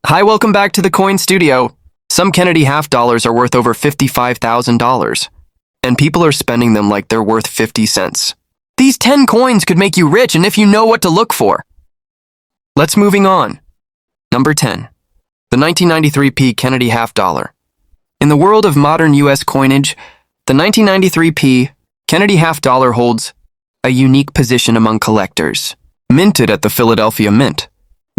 Hi, welcome back to the Coin Studio. Some Kennedy half dollars are worth over $55,000, and people are spending them like they're worth 50 cents. These 10 coins could make you rich, and if you know what to look for. Let's moving on. Number 10. The 1993p Kennedy half dollar. In the world of modern U.S. coinage, the 1993p Kennedy half dollar holds a unique position among collectors. Minted at the Philadelphia Mint,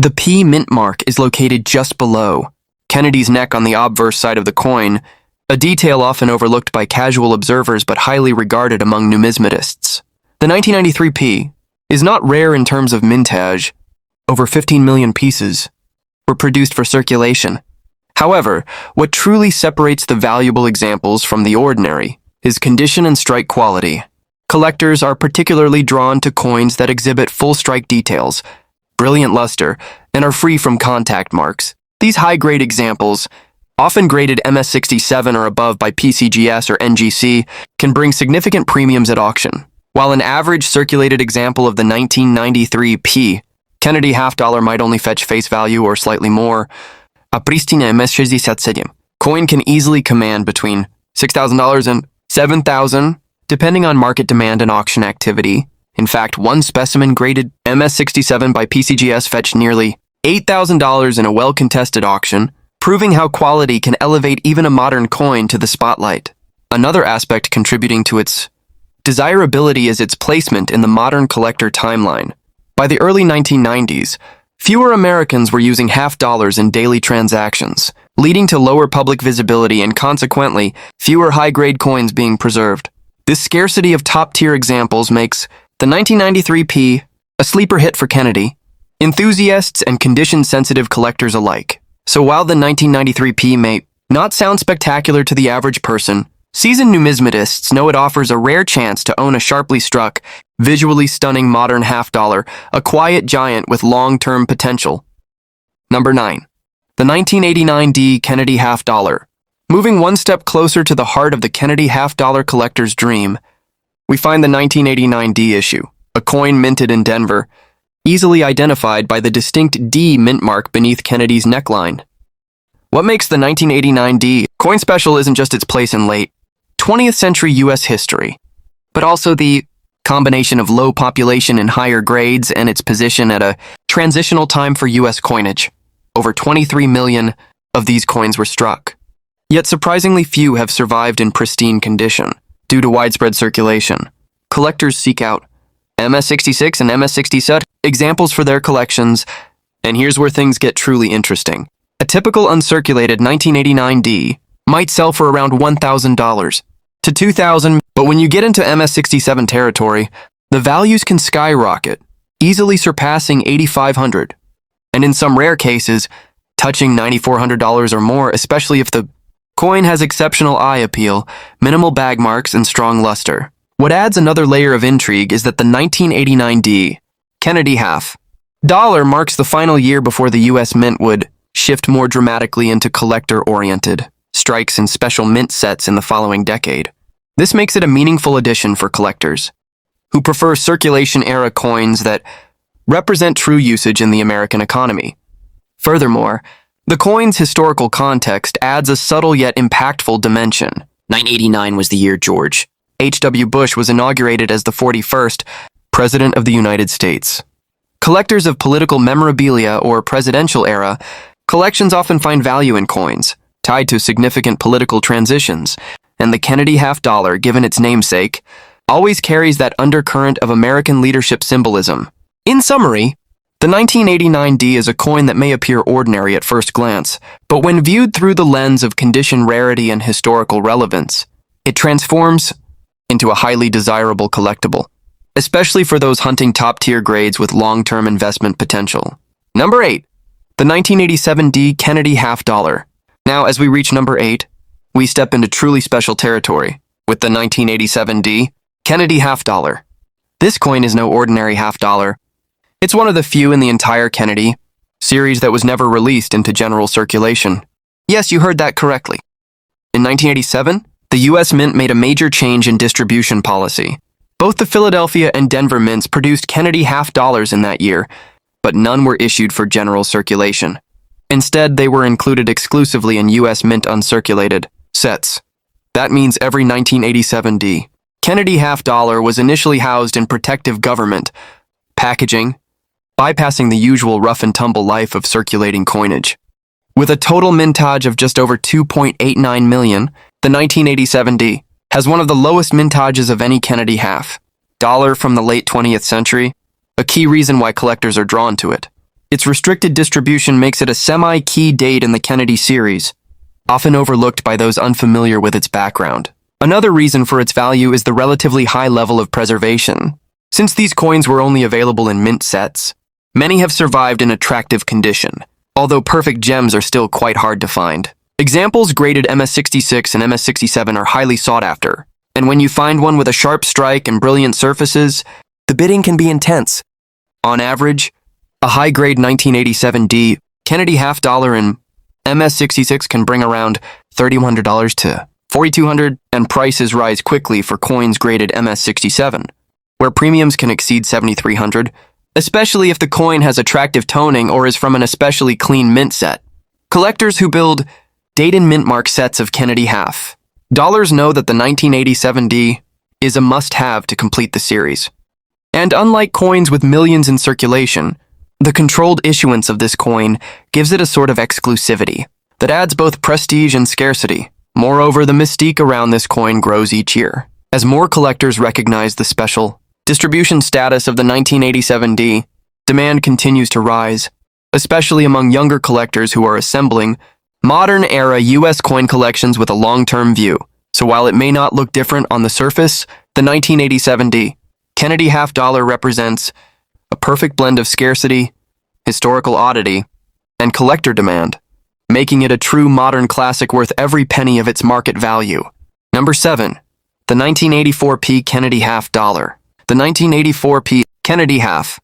the P mint mark is located just below Kennedy's neck on the obverse side of the coin, a detail often overlooked by casual observers but highly regarded among numismatists. The 1993p is not rare in terms of mintage. Over 15 million pieces were produced for circulation. However, what truly separates the valuable examples from the ordinary is condition and strike quality. Collectors are particularly drawn to coins that exhibit full strike details, brilliant luster, and are free from contact marks. These high-grade examples, often graded MS67 or above by PCGS or NGC, can bring significant premiums at auction. While an average circulated example of the 1993p Kennedy half dollar might only fetch face value or slightly more, a pristina MS67 coin can easily command between $6,000 and $7,000, depending on market demand and auction activity. In fact, one specimen graded MS67 by PCGS fetched nearly $8,000 in a well-contested auction, proving how quality can elevate even a modern coin to the spotlight. Another aspect contributing to its desirability is its placement in the modern collector timeline. By the early 1990s, fewer Americans were using half dollars in daily transactions, leading to lower public visibility and consequently fewer high-grade coins being preserved. This scarcity of top-tier examples makes the 1993p a sleeper hit for Kennedy, enthusiasts and condition-sensitive collectors alike. So while the 1993p may not sound spectacular to the average person, seasoned numismatists know it offers a rare chance to own a sharply struck, visually stunning modern half dollar, a quiet giant with long-term potential. Number 9. The 1989D Kennedy half dollar. Moving one step closer to the heart of the Kennedy half dollar collector's dream, we find the 1989D issue, a coin minted in Denver, easily identified by the distinct D mint mark beneath Kennedy's neckline. What makes the 1989D coin special isn't just its place in late 20th century U.S. history, but also the combination of low population in higher grades and its position at a transitional time for U.S. coinage. Over 23 million of these coins were struck. Yet surprisingly few have survived in pristine condition. Due to widespread circulation, collectors seek out MS66 and MS67 examples for their collections, and here's where things get truly interesting. A typical uncirculated 1989D might sell for around $1,000 to $2,000, but when you get into MS67 territory, the values can skyrocket, easily surpassing $8,500, and in some rare cases, touching $9,400 or more, especially if the coin has exceptional eye appeal, minimal bag marks, and strong luster. What adds another layer of intrigue is that the 1989D Kennedy half dollar marks the final year before the U.S. Mint would shift more dramatically into collector-oriented strikes and special mint sets in the following decade. This makes it a meaningful addition for collectors who prefer circulation-era coins that represent true usage in the American economy. Furthermore, the coin's historical context adds a subtle yet impactful dimension. 1989 was the year George H.W. Bush was inaugurated as the 41st President of the United States. Collectors of political memorabilia or presidential era collections often find value in coins tied to significant political transitions, and the Kennedy half dollar, given its namesake, always carries that undercurrent of American leadership symbolism. In summary, the 1989D is a coin that may appear ordinary at first glance, but when viewed through the lens of condition rarity and historical relevance, it transforms into a highly desirable collectible, especially for those hunting top-tier grades with long-term investment potential. Number 8. The 1987D Kennedy half dollar. Now, as we reach number 8, we step into truly special territory with the 1987D Kennedy half dollar. This coin is no ordinary half dollar. It's one of the few in the entire Kennedy series that was never released into general circulation. Yes, you heard that correctly. In 1987, the U.S. Mint made a major change in distribution policy. Both the Philadelphia and Denver mints produced Kennedy half dollars in that year, but none were issued for general circulation. Instead, they were included exclusively in U.S. Mint uncirculated sets. That means every 1987 D. Kennedy half dollar was initially housed in protective government packaging, bypassing the usual rough and tumble life of circulating coinage. With a total mintage of just over 2.89 million, the 1987 D has one of the lowest mintages of any Kennedy half dollar from the late 20th century, a key reason why collectors are drawn to it. Its restricted distribution makes it a semi-key date in the Kennedy series, often overlooked by those unfamiliar with its background. Another reason for its value is the relatively high level of preservation. Since these coins were only available in mint sets, many have survived in attractive condition, although perfect gems are still quite hard to find. Examples graded MS66 and MS67 are highly sought after, and when you find one with a sharp strike and brilliant surfaces, the bidding can be intense. On average, a high-grade 1987D Kennedy half dollar in MS66 can bring around $3,100 to $4,200, and prices rise quickly for coins graded MS67, where premiums can exceed $7,300, especially if the coin has attractive toning or is from an especially clean mint set. Collectors who build date and mint mark sets of Kennedy half dollars know that the 1987D is a must-have to complete the series. And unlike coins with millions in circulation, the controlled issuance of this coin gives it a sort of exclusivity that adds both prestige and scarcity. Moreover, the mystique around this coin grows each year, as more collectors recognize the special distribution status of the 1987D. Demand continues to rise, especially among younger collectors who are assembling modern-era U.S. coin collections with a long-term view. So while it may not look different on the surface, the 1987D Kennedy half dollar represents a perfect blend of scarcity, historical oddity, and collector demand, making it a true modern classic worth every penny of its market value. Number 7. The 1984p Kennedy half dollar. The 1984p Kennedy half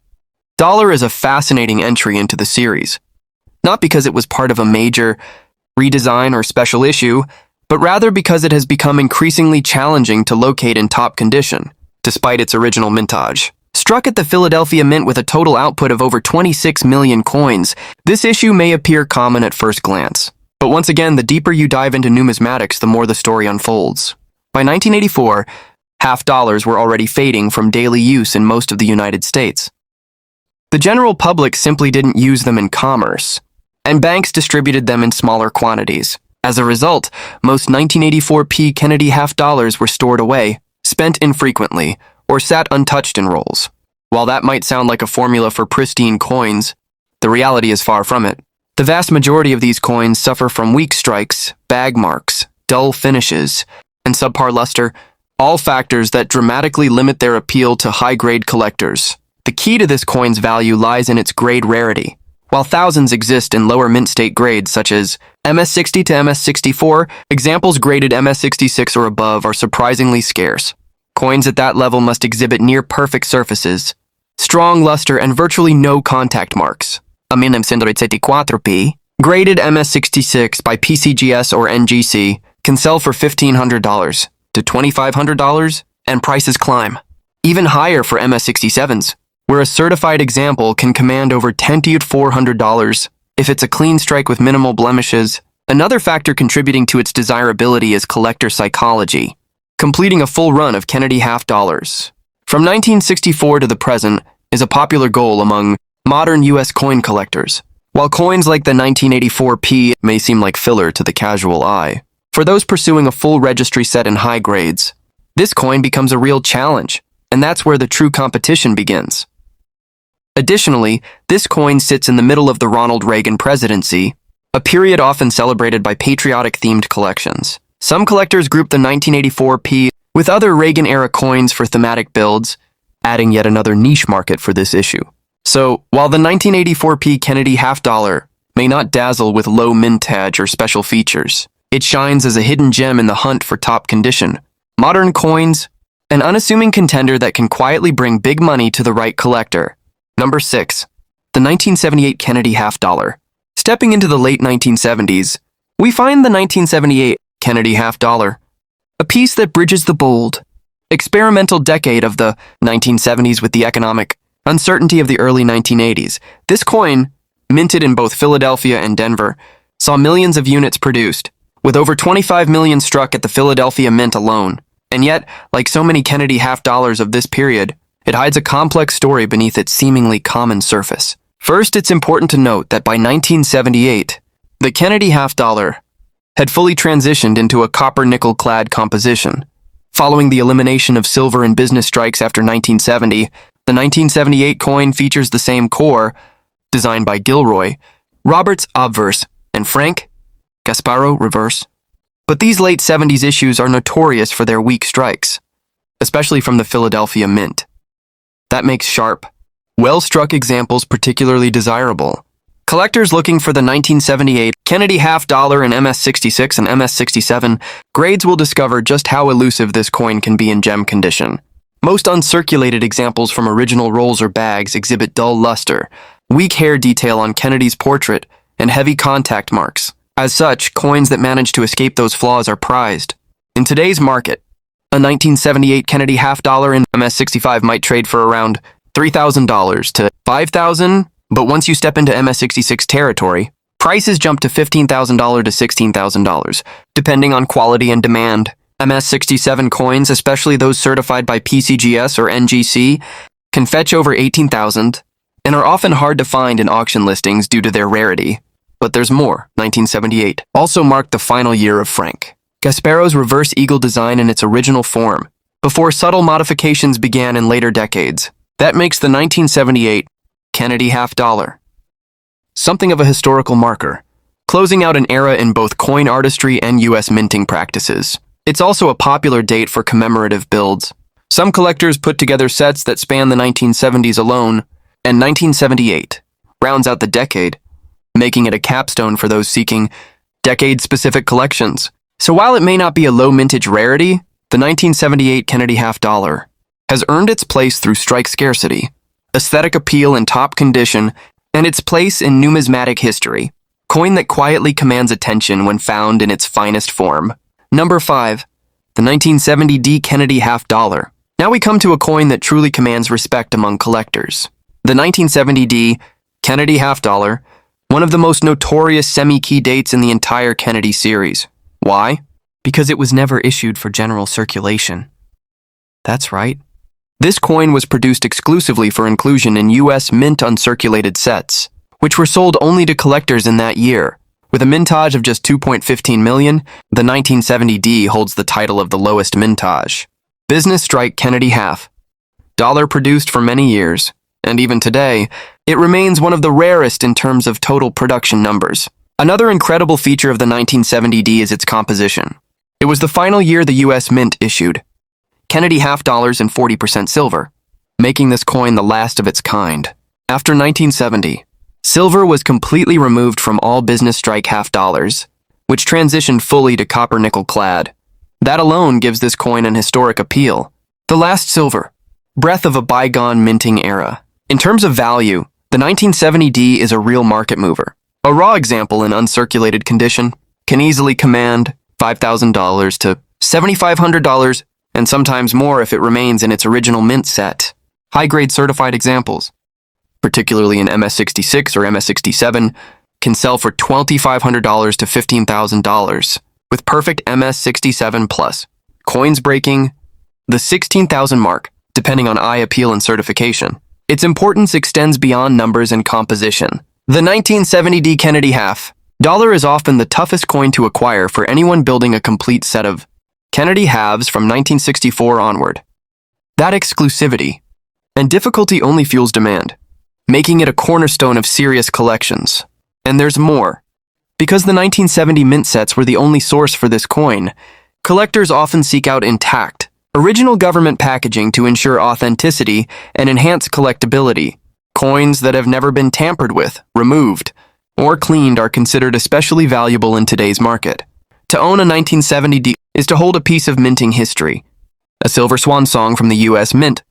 dollar is a fascinating entry into the series, not because it was part of a major redesign or special issue, but rather because it has become increasingly challenging to locate in top condition, despite its original mintage. Struck at the Philadelphia Mint with a total output of over 26 million coins, this issue may appear common at first glance. But once again, the deeper you dive into numismatics, the more the story unfolds. By 1984, half dollars were already fading from daily use in most of the United States. The general public simply didn't use them in commerce, and banks distributed them in smaller quantities. As a result, most 1984p Kennedy half dollars were stored away, spent infrequently, or sat untouched in rolls. While that might sound like a formula for pristine coins, the reality is far from it. The vast majority of these coins suffer from weak strikes, bag marks, dull finishes, and subpar luster, all factors that dramatically limit their appeal to high-grade collectors. The key to this coin's value lies in its grade rarity. While thousands exist in lower mint state grades such as MS60 to MS64, examples graded MS66 or above are surprisingly scarce. Coins at that level must exhibit near-perfect surfaces, strong luster, and virtually no contact marks. A MS174p, graded MS66 by PCGS or NGC, can sell for $1,500 to $2,500, and prices climb. Even higher for MS67s, where a certified example can command over $2,400 if it's a clean strike with minimal blemishes. Another factor contributing to its desirability is collector psychology. Completing a full run of Kennedy half dollars from 1964 to the present is a popular goal among modern U.S. coin collectors. While coins like the 1984p may seem like filler to the casual eye, for those pursuing a full registry set in high grades, this coin becomes a real challenge, and that's where the true competition begins. Additionally, this coin sits in the middle of the Ronald Reagan presidency, a period often celebrated by patriotic-themed collections. Some collectors group the 1984p with other Reagan-era coins for thematic builds, adding yet another niche market for this issue. So, while the 1984p Kennedy half dollar may not dazzle with low mintage or special features, it shines as a hidden gem in the hunt for top condition. Modern coins, an unassuming contender that can quietly bring big money to the right collector. Number 6. The 1978 Kennedy half dollar. Stepping into the late 1970s, we find the 1978 Kennedy half dollar, a piece that bridges the bold, experimental decade of the 1970s with the economic uncertainty of the early 1980s. This coin minted in both Philadelphia and Denver, saw millions of units produced, with over 25 million struck at the Philadelphia Mint alone. And yet, like so many Kennedy half dollars of this period, it hides a complex story beneath its seemingly common surface. First, it's important to note that by 1978, the Kennedy half dollar had fully transitioned into a copper-nickel-clad composition. Following the elimination of silver and business strikes after 1970, the 1978 coin features the same core, designed by Gilroy, Roberts obverse, and Frank Gasparro reverse. But these late 70s issues are notorious for their weak strikes, especially from the Philadelphia Mint. That makes sharp, well-struck examples particularly desirable. Collectors looking for the 1978 Kennedy half dollar in MS66 and MS67 grades will discover just how elusive this coin can be in gem condition. Most uncirculated examples from original rolls or bags exhibit dull luster, weak hair detail on Kennedy's portrait, and heavy contact marks. As such, coins that manage to escape those flaws are prized. In today's market, a 1978 Kennedy half dollar in MS65 might trade for around $3,000 to $5,000, but once you step into MS66 territory, prices jump to $15,000 to $16,000, depending on quality and demand. MS67 coins, especially those certified by PCGS or NGC, can fetch over $18,000 and are often hard to find in auction listings due to their rarity. But there's more. 1978 also marked the final year of Frank Gasparro's reverse eagle design in its original form, before subtle modifications began in later decades. That makes the 1978 Kennedy half dollar something of a historical marker, closing out an era in both coin artistry and U.S. minting practices. It's also a popular date for commemorative builds. Some collectors put together sets that span the 1970s alone, and 1978 rounds out the decade, making it a capstone for those seeking decade-specific collections. So while it may not be a low-mintage rarity, the 1978 Kennedy half dollar has earned its place through strike scarcity, aesthetic appeal in top condition, and its place in numismatic history, coin that quietly commands attention when found in its finest form. Number 5. The 1970D Kennedy half dollar. Now we come to a coin that truly commands respect among collectors. The 1970D Kennedy half dollar, one of the most notorious semi-key dates in the entire Kennedy series. Why? Because it was never issued for general circulation. That's right. This coin was produced exclusively for inclusion in U.S. mint uncirculated sets, which were sold only to collectors in that year. With a mintage of just 2.15 million, the 1970D holds the title of the lowest mintage. Business strike Kennedy half dollar produced for many years, and even today, it remains one of the rarest in terms of total production numbers. Another incredible feature of the 1970D is its composition. It was the final year the U.S. Mint issued Kennedy half dollars in 40% silver, making this coin the last of its kind. After 1970, silver was completely removed from all business strike half dollars, which transitioned fully to copper nickel clad. That alone gives this coin an historic appeal. The last silver, breath of a bygone minting era. In terms of value, the 1970D is a real market mover. A raw example in uncirculated condition can easily command $5,000 to $7,500 and sometimes more if it remains in its original mint set. High-grade certified examples, particularly in MS66 or MS67, can sell for $2,500 to $15,000, with perfect MS67 plus. Coins breaking the 16,000 mark, depending on eye appeal and certification. Its importance extends beyond numbers and composition. The 1970D Kennedy half dollar is often the toughest coin to acquire for anyone building a complete set of Kennedy halves from 1964 onward. That exclusivity and difficulty only fuels demand, making it a cornerstone of serious collections. And there's more. Because the 1970 mint sets were the only source for this coin, collectors often seek out intact, original government packaging to ensure authenticity and enhance collectability. Coins that have never been tampered with, removed, or cleaned are considered especially valuable in today's market. To own a 1970D is to hold a piece of minting history, a silver swan song from the U.S. Mint,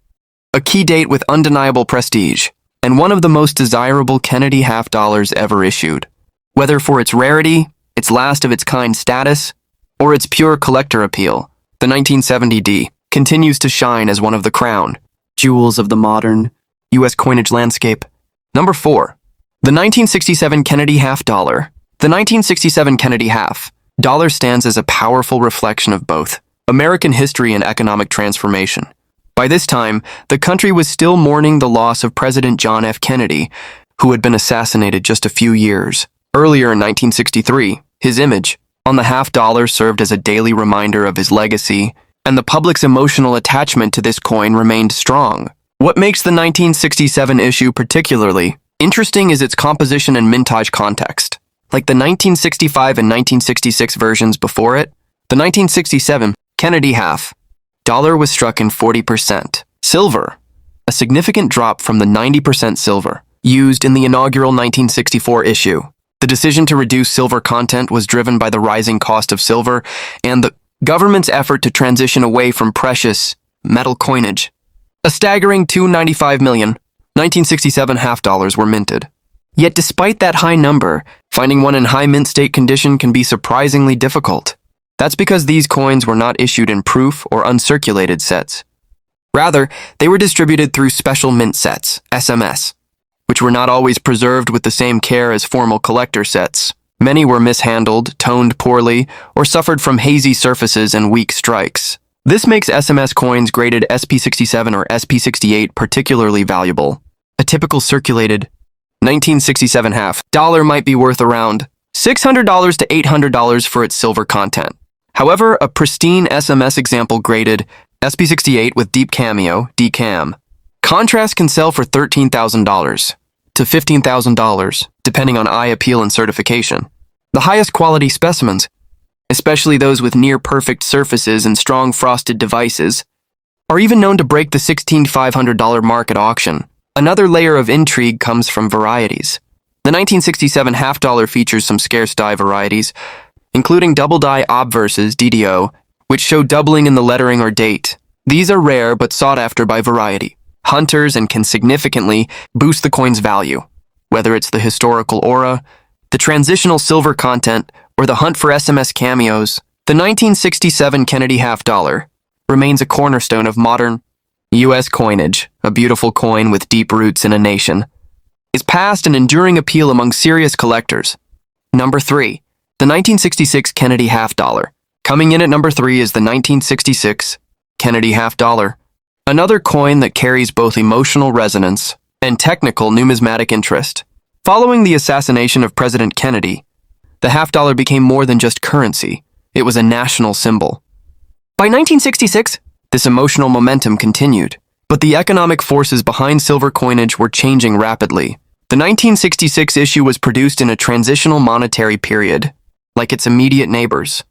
a key date with undeniable prestige, and one of the most desirable Kennedy half dollars ever issued. Whether for its rarity, its last-of-its-kind status, or its pure collector appeal, the 1970D continues to shine as one of the crown jewels of the modern U.S. coinage landscape. Number 4. The 1967 Kennedy half dollar. The 1967 Kennedy half dollar stands as a powerful reflection of both American history and economic transformation. By this time, the country was still mourning the loss of President John F. Kennedy, who had been assassinated just a few years earlier in 1963. His image on the half dollar served as a daily reminder of his legacy, and the public's emotional attachment to this coin remained strong. What makes the 1967 issue particularly interesting is its composition and mintage context. Like the 1965 and 1966 versions before it, the 1967 Kennedy half dollar was struck in 40% silver, a significant drop from the 90% silver used in the inaugural 1964 issue. The decision to reduce silver content was driven by the rising cost of silver and the government's effort to transition away from precious metal coinage. A staggering 295 million 1967 half dollars were minted. Yet despite that high number, finding one in high mint state condition can be surprisingly difficult. That's because these coins were not issued in proof or uncirculated sets. Rather, they were distributed through special mint sets, SMS, which were not always preserved with the same care as formal collector sets. Many were mishandled, toned poorly, or suffered from hazy surfaces and weak strikes. This makes SMS coins graded SP67 or SP68 particularly valuable. A typical circulated 1967 half dollar might be worth around $600 to $800 for its silver content. However, a pristine SMS example graded SP68 with deep cameo, DCAM, contrast can sell for $13,000 to $15,000, depending on eye appeal and certification. The highest quality specimens, especially those with near-perfect surfaces and strong frosted devices, are even known to break the $16,500 mark at auction. Another layer of intrigue comes from varieties. The 1967 half dollar features some scarce die varieties, including double die obverses, DDO, which show doubling in the lettering or date. These are rare but sought after by variety hunters and can significantly boost the coin's value. Whether it's the historical aura, the transitional silver content, or the hunt for SMS cameos, the 1967 Kennedy half dollar remains a cornerstone of modern U.S. coinage. A beautiful coin with deep roots in a nation, its past and enduring appeal among serious collectors. Number 3. The 1966 Kennedy half dollar. Coming in at number 3 is the 1966 Kennedy half dollar, another coin that carries both emotional resonance and technical numismatic interest. Following the assassination of President Kennedy, the half dollar became more than just currency. It was a national symbol. By 1966, this emotional momentum continued, but the economic forces behind silver coinage were changing rapidly. The 1966 issue was produced in a transitional monetary period, like its immediate neighbors.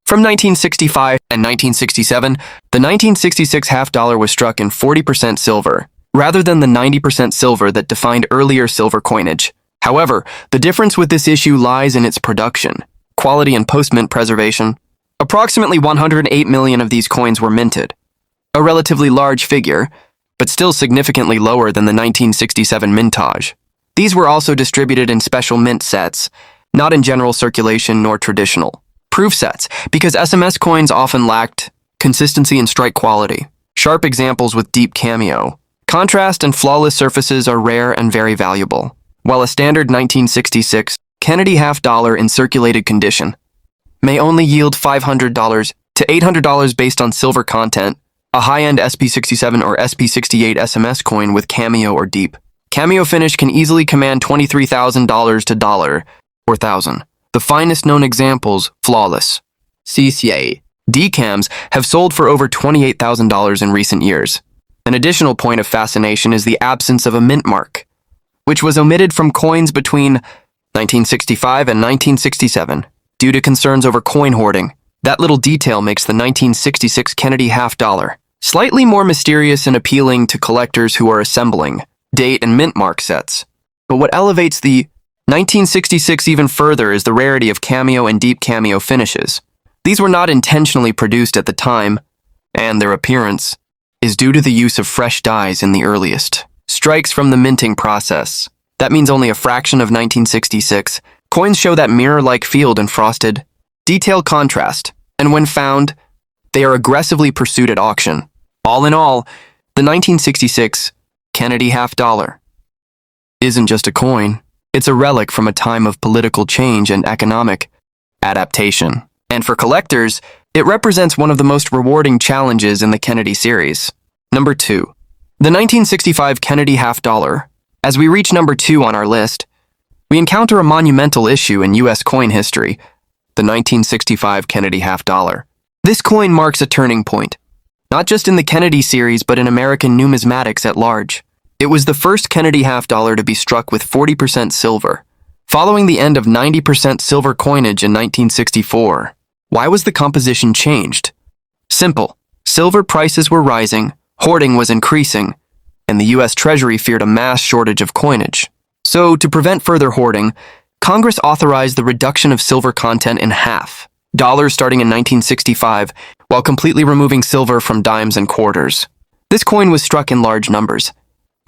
From 1965 and 1967, the 1966 half dollar was struck in 40% silver, rather than the 90% silver that defined earlier silver coinage. However, the difference with this issue lies in its production, quality, and post-mint preservation. Approximately 108 million of these coins were minted, a relatively large figure, but still significantly lower than the 1967 mintage. These were also distributed in special mint sets, not in general circulation nor traditional proof sets, because SMS coins often lacked consistency and strike quality. Sharp examples with deep cameo, contrast, and flawless surfaces are rare and very valuable, while a standard 1966 Kennedy half dollar in circulated condition may only yield $500 to $800 based on silver content. A high-end SP67 or SP68 SMS coin with cameo or deep cameo finish can easily command $23,000 to $4,000. The finest known examples, flawless CCA DCAMs, have sold for over $28,000 in recent years. An additional point of fascination is the absence of a mint mark, which was omitted from coins between 1965 and 1967 due to concerns over coin hoarding. That little detail makes the 1966 Kennedy half dollar slightly more mysterious and appealing to collectors who are assembling date and mint mark sets. But what elevates the 1966 even further is the rarity of cameo and deep cameo finishes. These were not intentionally produced at the time, and their appearance is due to the use of fresh dyes in the earliest strikes from the minting process. That means only a fraction of 1966. Coins show that mirror-like field and frosted detail contrast, and when found, they are aggressively pursued at auction. All in all, the 1966 Kennedy half dollar isn't just a coin. It's a relic from a time of political change and economic adaptation. And for collectors, it represents one of the most rewarding challenges in the Kennedy series. Number 2. The 1965 Kennedy half dollar. As we reach number 2 on our list, we encounter a monumental issue in U.S. coin history, the 1965 Kennedy half dollar. This coin marks a turning point, not just in the Kennedy series but in American numismatics at large. It was the first Kennedy half dollar to be struck with 40% silver, following the end of 90% silver coinage in 1964. Why was the composition changed? Simple. Silver prices were rising, hoarding was increasing, and the U.S. Treasury feared a mass shortage of coinage. So, to prevent further hoarding, Congress authorized the reduction of silver content in half, dollars starting in 1965, while completely removing silver from dimes and quarters. This coin was struck in large numbers,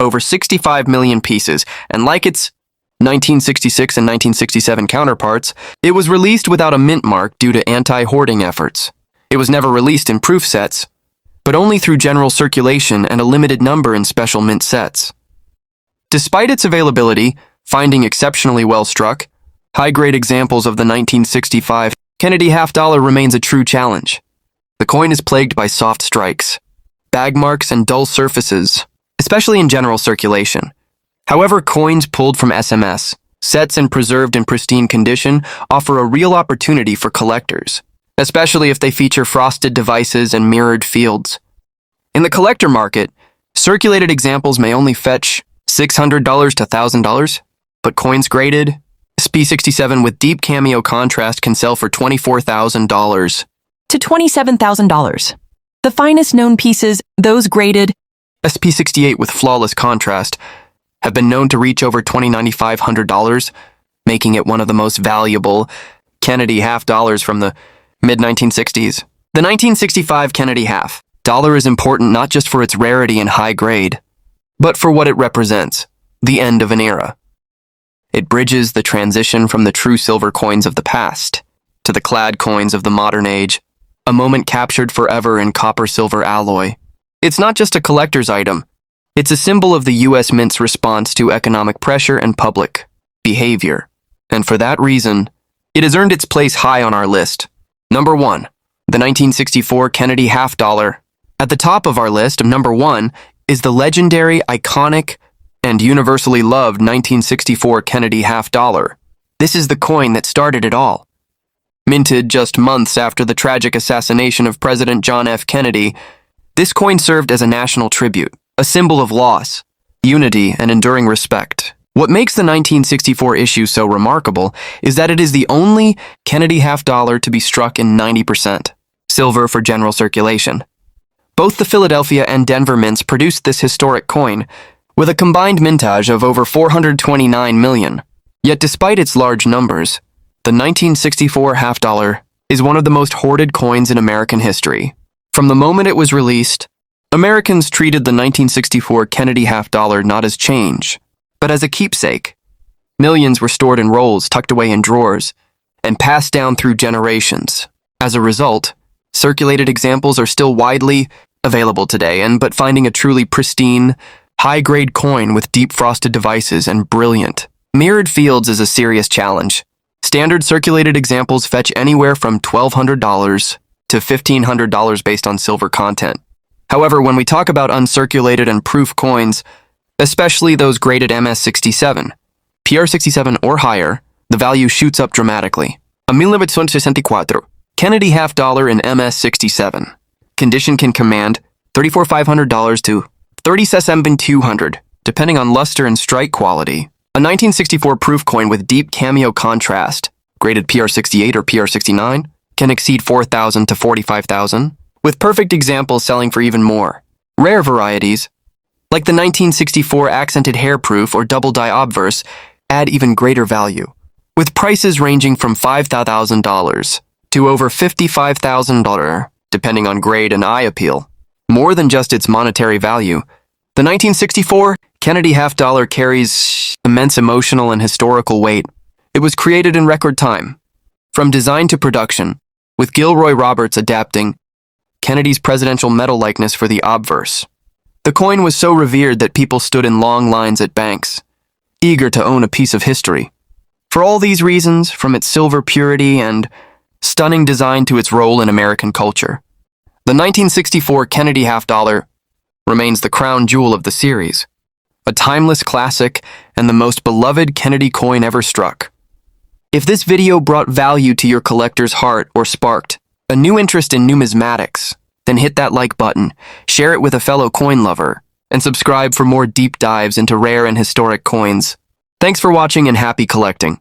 over 65 million pieces, and like its 1966 and 1967 counterparts, it was released without a mint mark due to anti-hoarding efforts. It was never released in proof sets, but only through general circulation and a limited number in special mint sets. Despite its availability, finding exceptionally well struck, high-grade examples of the 1965 Kennedy half dollar remains a true challenge. The coin is plagued by soft strikes, bag marks, and dull surfaces, especially in general circulation. However, coins pulled from SMS, sets and preserved in pristine condition, offer a real opportunity for collectors, especially if they feature frosted devices and mirrored fields. In the collector market, circulated examples may only fetch $600 to $1,000, but coins graded SP67 with deep cameo contrast can sell for $24,000 to $27,000. The finest known pieces, those graded SP68 with flawless contrast, have been known to reach over $2,900, making it one of the most valuable Kennedy half dollars from the mid-1960s. The 1965 Kennedy half dollar is important not just for its rarity and high grade, but for what it represents, the end of an era. It bridges the transition from the true silver coins of the past to the clad coins of the modern age, a moment captured forever in copper-silver alloy. It's not just a collector's item. It's a symbol of the U.S. Mint's response to economic pressure and public behavior. And for that reason, it has earned its place high on our list. Number 1. The 1964 Kennedy half dollar. At the top of our list of number 1 is the legendary, iconic, and universally loved 1964 Kennedy half dollar. This is the coin that started it all. Minted just months after the tragic assassination of President John F. Kennedy, this coin served as a national tribute, a symbol of loss, unity, and enduring respect. What makes the 1964 issue so remarkable is that it is the only Kennedy half dollar to be struck in 90% silver for general circulation. Both the Philadelphia and Denver mints produced this historic coin, with a combined mintage of over 429 million. Yet despite its large numbers, the 1964 half dollar is one of the most hoarded coins in American history. From the moment it was released, Americans treated the 1964 Kennedy half dollar not as change, but as a keepsake. Millions were stored in rolls tucked away in drawers and passed down through generations. As a result, circulated examples are still widely available today, but finding a truly pristine, high-grade coin with deep frosted devices and brilliant mirrored fields is a serious challenge. Standard circulated examples fetch anywhere from $1,200 to $1,500 based on silver content. However, when we talk about uncirculated and proof coins, especially those graded MS67, PR67 or higher, the value shoots up dramatically. A 1964 Kennedy half dollar in MS67. Condition can command $34,500 to $37,200, depending on luster and strike quality. A 1964 proof coin with deep cameo contrast, graded PR68 or PR69, can exceed $4,000 to $45,000, with perfect examples selling for even more. Rare varieties, like the 1964 accented hairproof or double die obverse, add even greater value, with prices ranging from $5,000 to over $55,000, depending on grade and eye appeal. More than just its monetary value, the 1964 Kennedy half dollar carries immense emotional and historical weight. It was created in record time, from design to production, with Gilroy Roberts adapting Kennedy's presidential medal likeness for the obverse. The coin was so revered that people stood in long lines at banks, eager to own a piece of history. For all these reasons, from its silver purity and stunning design to its role in American culture, the 1964 Kennedy half dollar remains the crown jewel of the series, a timeless classic and the most beloved Kennedy coin ever struck. If this video brought value to your collector's heart or sparked a new interest in numismatics, then hit that like button, share it with a fellow coin lover, and subscribe for more deep dives into rare and historic coins. Thanks for watching and happy collecting.